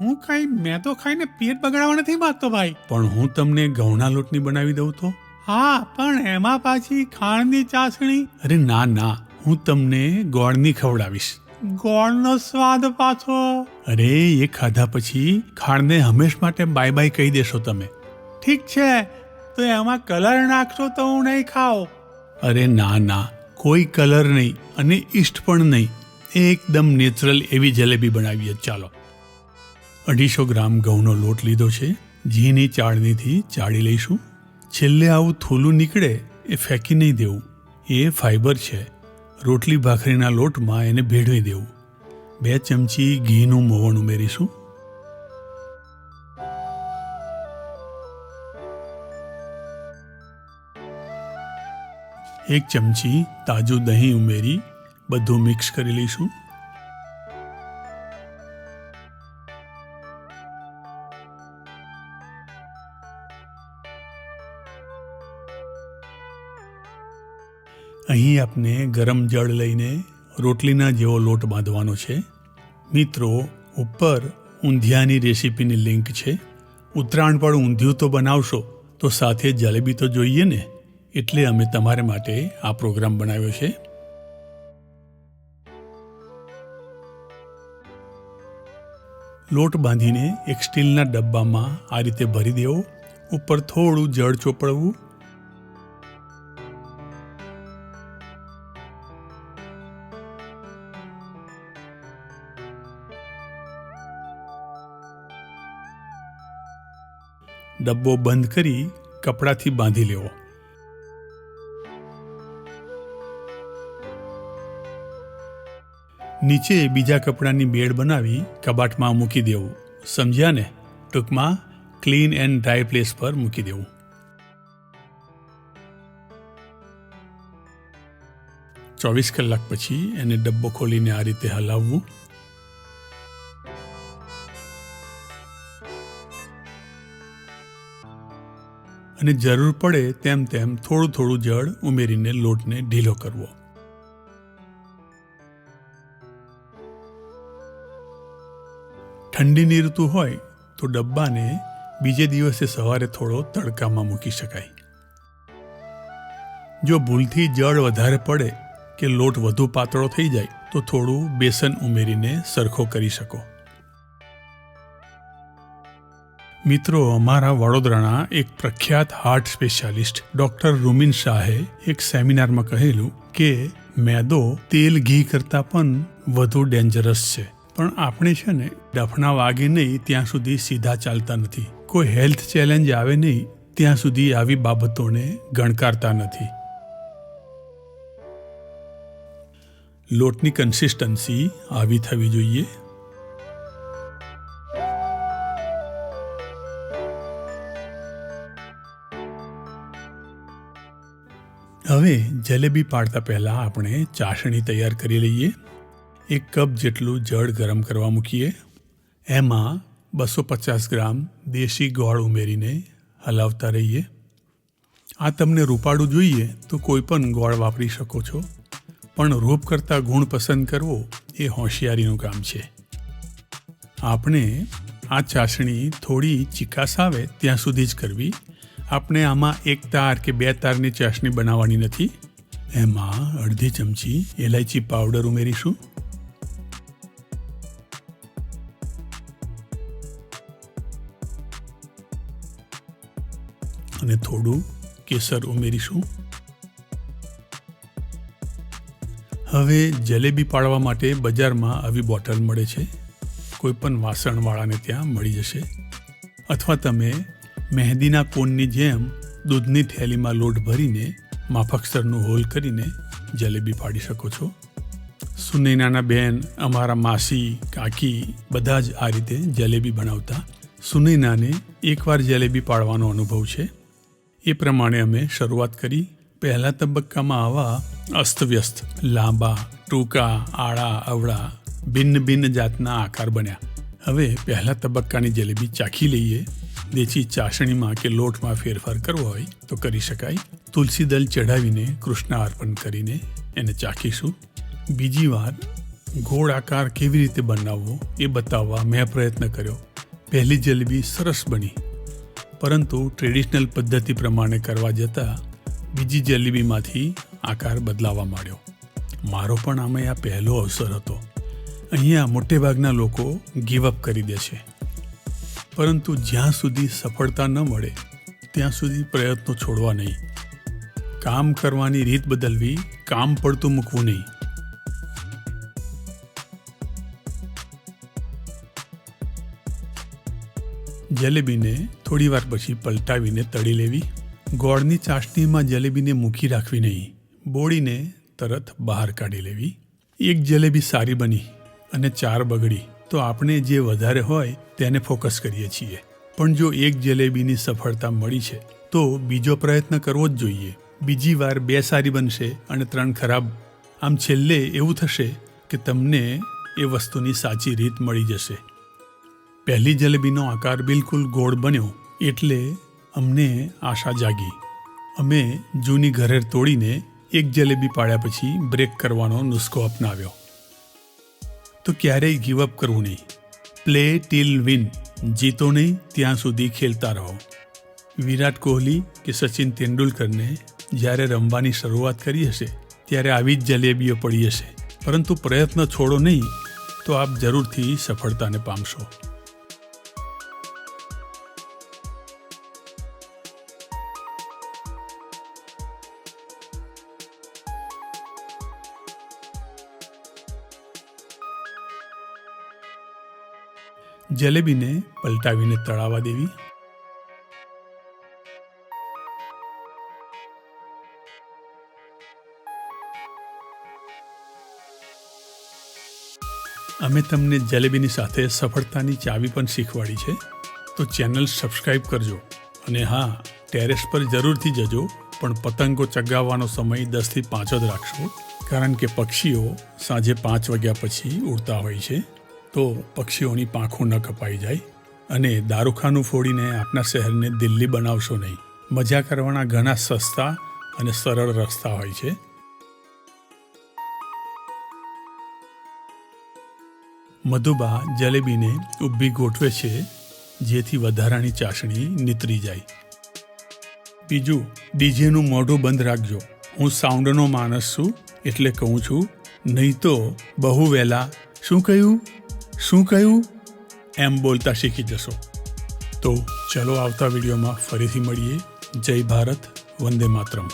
મેં તો ખાઈને પેટ બગાડવા નથી માંગતો ભાઈ, પણ હું તમને ઘઉંના લોટની બનાવી દઉં તો? હા, પણ એમાં પાછી ખાંડની ચાસણી. અરે ના ના, હું તમને ગોળની ખવડાવીશ. ગોળનો સ્વાદ પાછો. અરે એ ખાધા પછી ખાંડને હંમેશ માટે બાય બાય કહી દેશો તમે. ઠીક છે, તો એમાં કલર નાખશો તો હું નહીં ખાઉં. અરે ના ના, કોઈ કલર નહીં અને ઈસ્ટ પણ નહીં, એકદમ નેચરલ એવી જલેબી બનાવીએ. ચાલો, 250 ગ્રામ ઘઉંનો લોટ લીધો છે. ઘીની ચાળણીથી ચાળી લઈશું. છેલ્લે આવું થોલું નીકળે એ ફેંકી નહીં દેવું, એ ફાઈબર છે. રોટલી ભાખરીના લોટમાં એને ભેળવી દેવું. 2 ચમચી ઘીનું મોવણ ઉમેરીશું. એક ચમચી તાજું દહીં ઉમેરી બધું મિક્સ કરી લઈશું. અહીં આપને ગરમ જળ લઈને રોટલીના જેવો લોટ બાંધવાનો છે. મિત્રો, ઉપર ઊંધિયાની રેસીપીની લિંક છે. ઉત્તરાયણ પર ઊંધિયું તો બનાવશો તો સાથે જલેબી તો જોઈએ ને, એટલે અમે તમારે માટે આ પ્રોગ્રામ બનાવ્યો છે. લોટ બાંધીને એક સ્ટીલના ડબ્બામાં આ રીતે ભરી દેવો. ઉપર થોડું જળ ચોપડવું. ડબ્બો બંધ કરી કપડાથી બાંધી લેવો. નીચે બીજા કપડાની બેડ બનાવી કબાટમાં મૂકી દેવું. સમજ્યા ને? ટૂંકમાં ક્લીન એન્ડ ડ્રાય પ્લેસ પર મૂકી દેવું. ચોવીસ કલાક પછી એને ડબ્બો ખોલીને આ રીતે હલાવવું. અને જરૂર પડે તેમ તેમ થોડું થોડું જળ ઉમેરીને લોટને ઢીલો કરવો. ઠંડીની ઋતુ હોય તો ડબ્બાને બીજે દિવસે સવારે થોડો તડકામાં મૂકી શકાય. જો ભૂલથી જળ વધારે પડે કે લોટ વધુ પાતળો થઈ જાય તો થોડું બેસન ઉમેરીને સરખો કરી શકો. મિત્રો, અમારા વડોદરાના એક પ્રખ્યાત હાર્ટ સ્પેશિયાલિસ્ટ ડૉક્ટર રૂમિન શાહે એક સેમિનારમાં કહેલું કે મેદો તેલ ઘી કરતાં પણ વધુ ડેન્જરસ છે. પણ આપણે છે ને ડફના વાગે નહીં ત્યાં સુધી સીધા ચાલતા નથી. કોઈ હેલ્થ ચેલેન્જ આવે નહીં ત્યાં સુધી આવી બાબતોને ગણકારતા નથી. લોટની કન્સિસ્ટન્સી આવી થવી જોઈએ. હવે જલેબી પાડતા પહેલાં આપણે ચાસણી તૈયાર કરી લઈએ. 1 કપ જેટલું જળ ગરમ કરવા મૂકીએ. એમાં 250 ગ્રામ દેશી ગોળ ઉમેરીને હલાવતા રહીએ. આ તમને રૂપાળું જોઈએ તો કોઈ પણ ગોળ વાપરી શકો છો, પણ રૂપ કરતાં ગુણ પસંદ કરવો એ હોશિયારીનું કામ છે. આપણે આ ચાસણી થોડી ચીકાશ આવે ત્યાં સુધી જ કરવી. આપણે આમાં 1 તાર કે 2 તારની ચાસણી બનાવવાની નથી. એમાં અડધી ચમચી એલાયચી પાવડર ઉમેરીશું. અને થોડું કેસર ઉમેરીશું. હવે જલેબી પાડવા માટે બજારમાં આવી બોટલ મળે છે. કોઈ પણ વાસણવાળાને ત્યાં મળી જશે. અથવા તમે મહેંદીના કોનની જેમ દૂધની થેલીમાં લોટ ભરીને માફકસરનું હોલ કરીને જલેબી પાડી શકો છો. સુનૈનાના બેન, અમારા માસી, કાકી બધા જ આ રીતે જલેબી બનાવતા. સુનૈનાને એકવાર જલેબી પાડવાનો અનુભવ છે. એ પ્રમાણે અમે શરૂઆત કરી. પહેલા તબક્કામાં આવા અસ્તવ્યસ્ત, લાંબા, ટૂંકા, આડા, અવળા ભિન્ન ભિન્ન જાતના આકાર બન્યા. હવે પહેલા તબક્કાની જલેબી ચાખી લઈએ. દેશી ચાસણીમાં કે લોટમાં ફેરફાર કરવો હોય તો કરી શકાય. તુલસી દળ ચઢાવીને કૃષ્ણ અર્પણ કરીને એને ચાખીશું. બીજી વાર ગોળ આકાર કેવી રીતે બનાવવો એ બતાવવા મેં પ્રયત્ન કર્યો. પહેલી જલેબી સરસ બની, પરંતુ ટ્રેડિશનલ પદ્ધતિ પ્રમાણે કરવા જતાં બીજી જલેબીમાંથી આકાર બદલાવા માંડ્યો. મારો પણ આમાં આ પહેલો અવસર હતો. અહીંયા મોટેભાગના લોકો ગીવઅપ કરી દે છે, પરંતુ જ્યાં સુધી સફળતા ન મળે ત્યાં સુધી પ્રયત્નો છોડવા નહીં. કામ કરવાની રીત બદલવી, કામ પડતું મૂકવું નહીં. જલેબીને થોડી વાર પછી પલટાવીને તળી લેવી. ગોળની ચાસણીમાં જલેબીને મૂકી રાખવી નહીં, બોળીને તરત બહાર કાઢી લેવી. એક જલેબી સારી બની અને 4 બગડી તો આપણે જે વધારે હોય તેને ફોકસ કરીએ છીએ, પણ જો એક જલેબીની સફળતા મળી છે તો બીજો પ્રયત્ન કરવો જ જોઈએ. બીજી વાર 2 સારી બનશે અને 3 ખરાબ. આમ છેલ્લે એવું થશે કે તમને એ વસ્તુની સાચી રીત મળી જશે. પહેલી જલેબીનો આકાર બિલકુલ ગોળ બન્યો એટલે અમને આશા જાગી. અમે જૂની ઘરેર તોડીને એક જલેબી પાડ્યા પછી બ્રેક કરવાનો નુસ્ખો અપનાવ્યો. તો ક્યારેય ગીવઅપ કરવું નહીં. Play teal win. જીતો નહીં ત્યાં સુધી ખેલતા રહો. વિરાટ કોહલી કે સચિન તેંડુલકરને જ્યારે રમવાની શરૂઆત કરી હશે ત્યારે આવી જ જલેબીઓ પડી હશે, પરંતુ પ્રયત્ન છોડો નહીં તો આપ જરૂરથી સફળતાને પામશો. જલેબીને પલટાવીને તળાવા દેવી. અમે તમને જલેબીની સાથે સફળતાની ચાવી પણ શીખવાડી છે, તો ચેનલ સબસ્ક્રાઈબ કરજો. અને હા, ટેરેસ પર જરૂરથી જજો, પણ પતંગો ચગાવવાનો સમય 10 થી 5 જ રાખશો, કારણ કે પક્ષીઓ સાંજે 5 વાગ્યા પછી ઉડતા હોય છે. તો પક્ષીઓની પાંખો ન કપાઈ જાય. અને દારૂખાનું ફોડીને આપના શહેરને દિલ્હી બનાવશો નહીં. મજા કરવાના ઘણા સસ્તા અને સરળ રસ્તા હોય છે. મધુબા જલેબીને ઊભી ગોઠવે છે જેથી વધારાની ચાસણી નીતરી જાય. બીજું, ડીજેનું મોઢું બંધ રાખજો. હું સાઉન્ડનો માણસ છું એટલે કહું છું, નહીં તો બહુ વહેલા શું કહ્યું એમ બોલતા શીખી જશો. તો ચલો આવતા વિડીયોમાં ફરીથી મળીએ. જય ભારત, વંદે માતરમ.